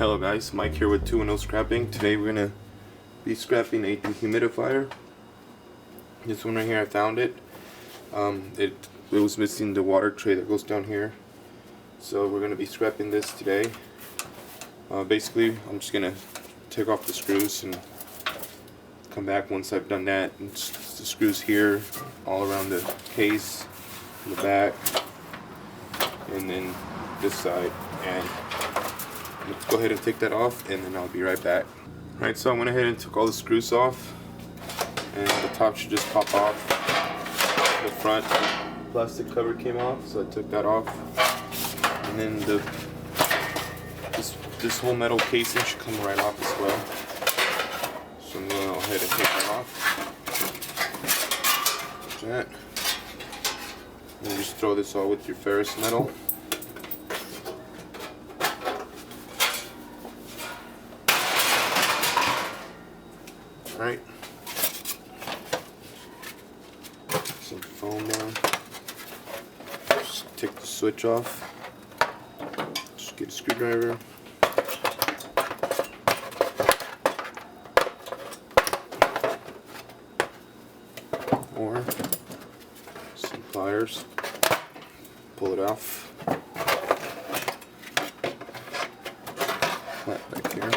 Hello guys, Mike here with 2-0 Scrapping. Today we're going to be scrapping a dehumidifier. This one right here, I found it. It was missing the water tray that goes down here. So we're going to be scrapping this today. Basically, I'm just going to take off the screws and come back once I've done that. And just the screws here, all around the case, in the back, and then this side. And let's go ahead and take that off, and then I'll be right back. Alright, so I went ahead and took all the screws off, and the top should just pop off. The front plastic cover came off, so I took that off, and then this whole metal casing should come right off as well. So I'm going to go ahead and take that off. Like that. And just throw this all with your ferrous metal. Alright, some foam down. Just take the switch off. Just get a screwdriver. Or some pliers. Pull it off. Flat back here.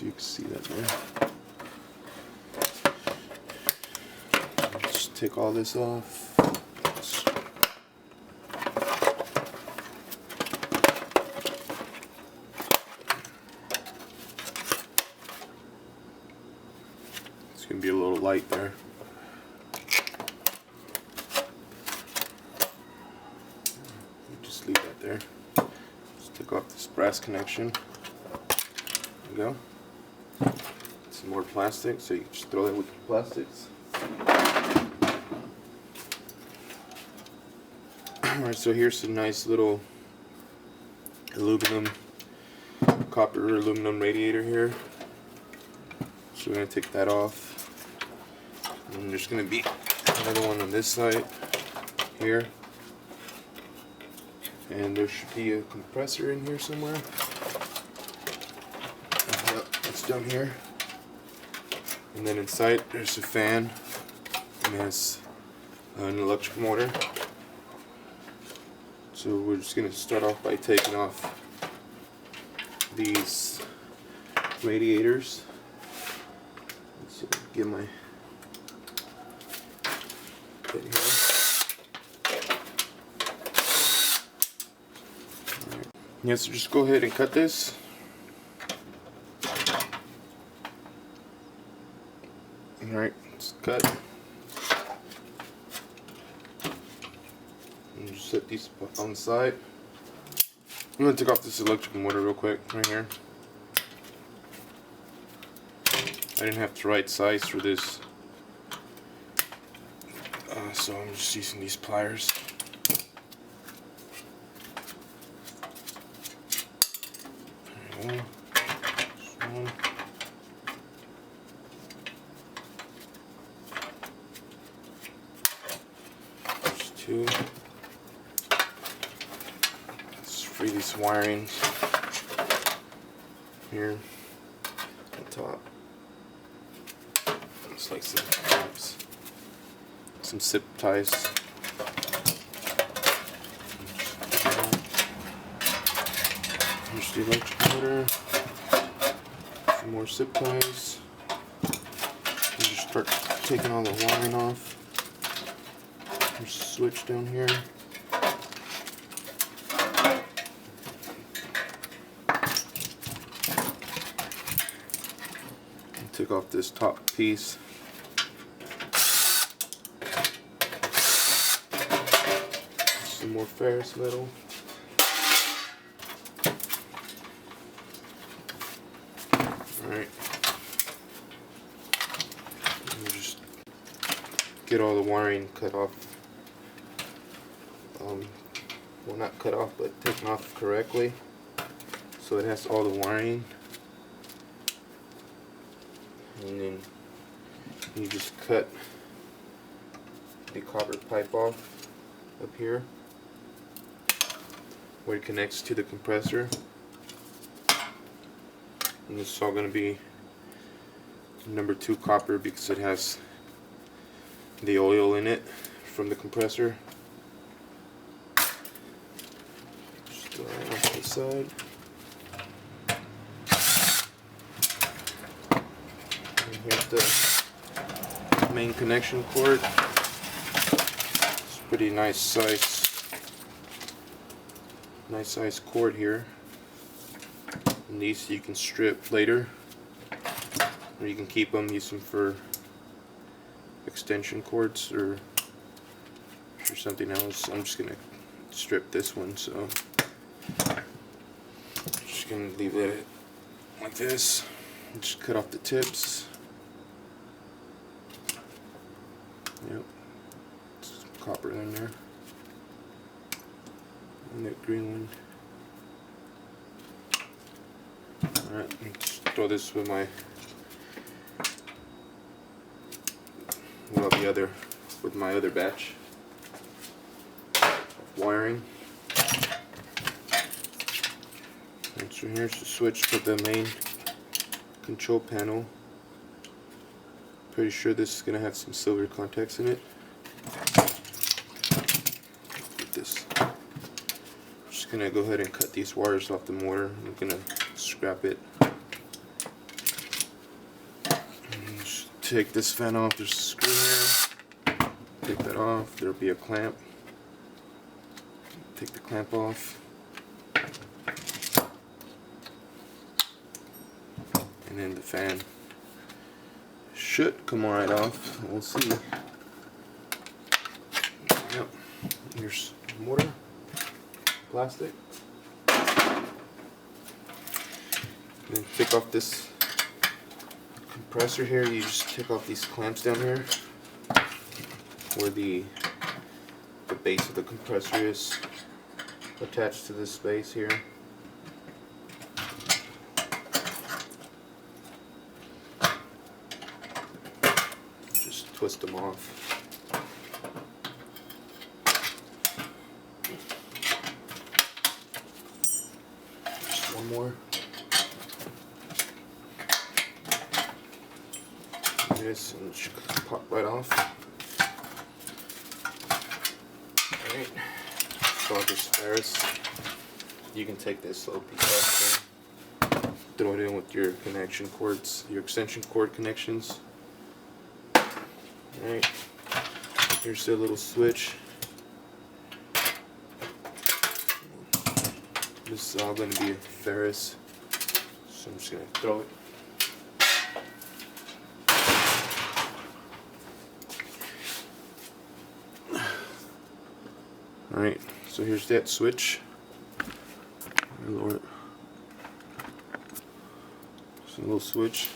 You can see that there. Just take all this off. It's going to be a little light there. Just leave that there. Just take off this brass connection. There we go. Some more plastic, so you can just throw that with the plastics. Alright, so here's some nice little copper aluminum radiator here. So we're going to take that off. And there's going to be another one on this side here. And there should be a compressor in here somewhere. It's down here. And then inside there's a fan, and there's an electric motor. So we're just going to start off by taking off these radiators. So get my bit here. Alright. Yeah, so just go ahead and cut this. Alright, let's cut. And just set these on the side. I'm going to take off this electrical motor real quick, right here. I didn't have the right size for this, so I'm just using these pliers. There we go. Just one. Two. Let's free these wiring here on top. Looks like some zip ties. Here's the electric motor. Some more zip ties. And just start taking all the wiring off. There's a switch down here. And take off this top piece. Some more ferrous metal. Alright. And just get all the wiring cut off. Well, not cut off, but taken off correctly, so it has all the wiring. And then you just cut the copper pipe off up here. where it connects to the compressor. And this is all going to be number 2 copper because it has the oil in it from the compressor. Just throw that off to the side. And here's the main connection cord. It's a pretty nice size cord here. And these you can strip later, or you can keep them, use them for extension cords or something else. I'm just gonna strip this one, so I'm just gonna leave it like this. Just cut off the tips. Yep, it's copper in there, and that green one. Alright, let's throw this with my other batch of wiring. And so here's the switch for the main control panel. Pretty sure this is gonna have some silver contacts in it. Get this. I'm just gonna go ahead and cut these wires off the motor. I'm gonna scrap it. Just take this fan off. There's a screw here. Take that off. There'll be a clamp. Take the clamp off. And then the fan should come right off. We'll see. Yep. Here's the motor. Plastic. Then take off this compressor here. You just take off these clamps down here where the base of the compressor is attached to this base here. Just twist them off. Just one more. This and it should pop right off. Alright, so this Ferris, you can take this little piece off there, throw it in with your connection cords, your extension cord connections. Alright, here's the little switch. This is all going to be a Ferris, so I'm just going to throw it. Alright, so here's that switch. Lower it. It's a little switch.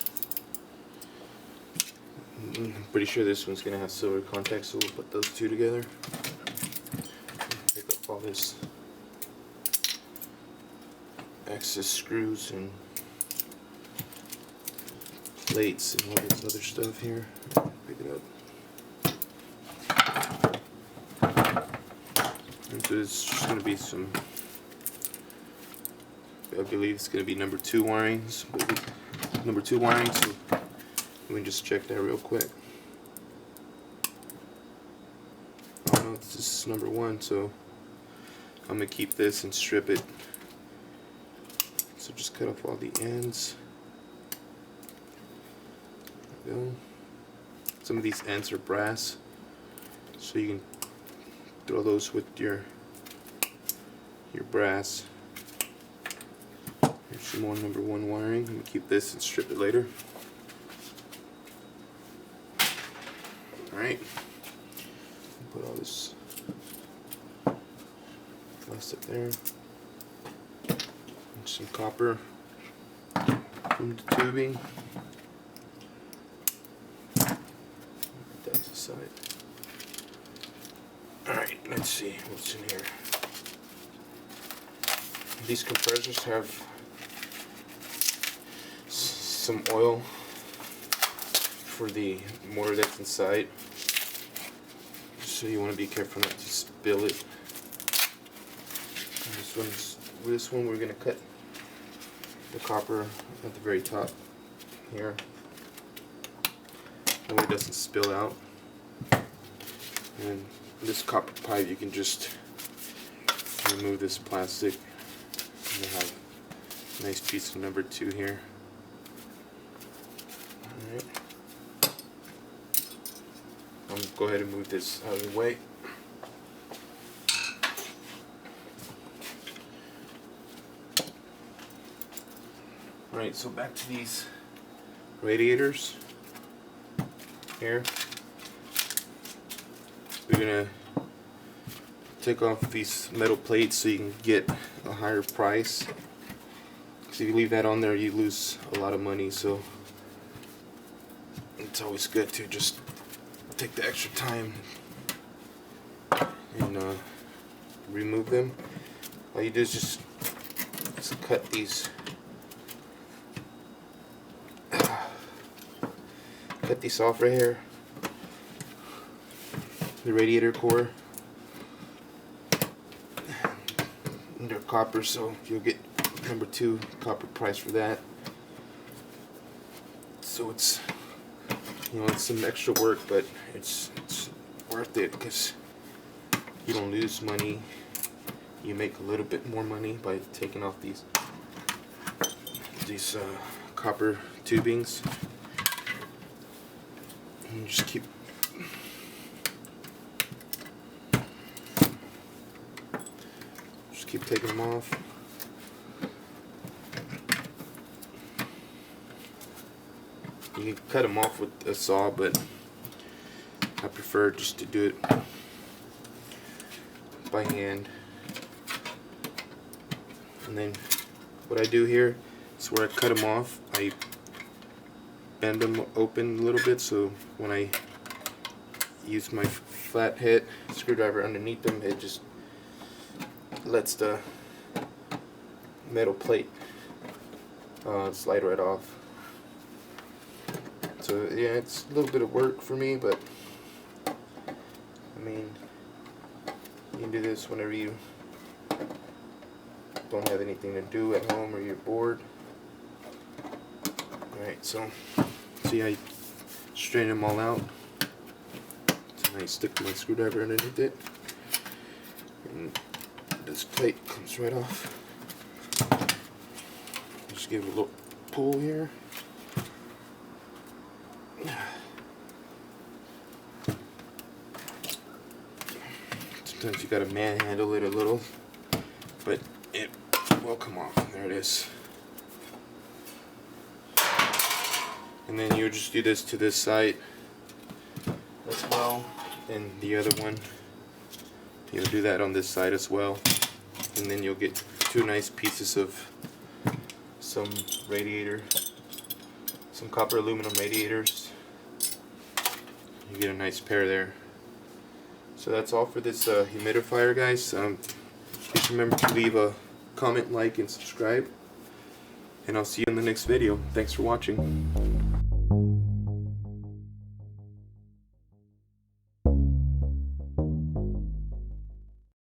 I'm pretty sure this one's going to have silver contacts, so we'll put those two together. Pick up all this excess screws and plates and all this other stuff here. Pick it up. So it's just going to be some, I believe it's going to be number 2 wirings. Number 2 wiring, so let me just check that real quick. Oh no, this is number 1, so I'm going to keep this and strip it. So just cut off all the ends. There we go. Some of these ends are brass, so you can throw those with your brass. Here's some more number 1 wiring. I'm going to keep this and strip it later. Alright. Put all this plastic there. And some copper from the tubing. Put that to the side. Alright, let's see what's in here. These compressors have some oil for the motor that's inside, so you want to be careful not to spill it. This one we're gonna cut the copper at the very top here, that way it doesn't spill out. And this copper pipe, you can just remove this plastic, and you have a nice piece of number 2 here. Alright. I'm going to go ahead and move this out of the way. Alright, so back to these radiators here. We're gonna take off these metal plates so you can get a higher price. Because if you leave that on there, you lose a lot of money. So it's always good to just take the extra time and remove them. All you do is just cut these. Cut these off right here. The radiator core. And they're copper, so you'll get number 2 copper price for that. So it's, you know, it's some extra work, but it's worth it because you don't lose money. You make a little bit more money by taking off these copper tubings. And you just keep taking them off. You can cut them off with a saw, but I prefer just to do it by hand. And then what I do here is where I cut them off, I bend them open a little bit, so when I use my flathead screwdriver underneath them, it just lets the metal plate slide right off. So yeah, it's a little bit of work for me, but I mean, you can do this whenever you don't have anything to do at home or you're bored. Alright, so see how you straighten them all out. So I stick my screwdriver underneath it, and this plate comes right off. Just give it a little pull here. Sometimes you gotta manhandle it a little, but it will come off. There it is. And then you just do this to this side as well, and the other one you'll do that on this side as well, and then you'll get 2 nice pieces of some copper aluminum radiators. You get a nice pair there. So that's all for this humidifier, guys. Please remember to leave a comment, like, and subscribe, and I'll see you in the next video. Thanks for watching.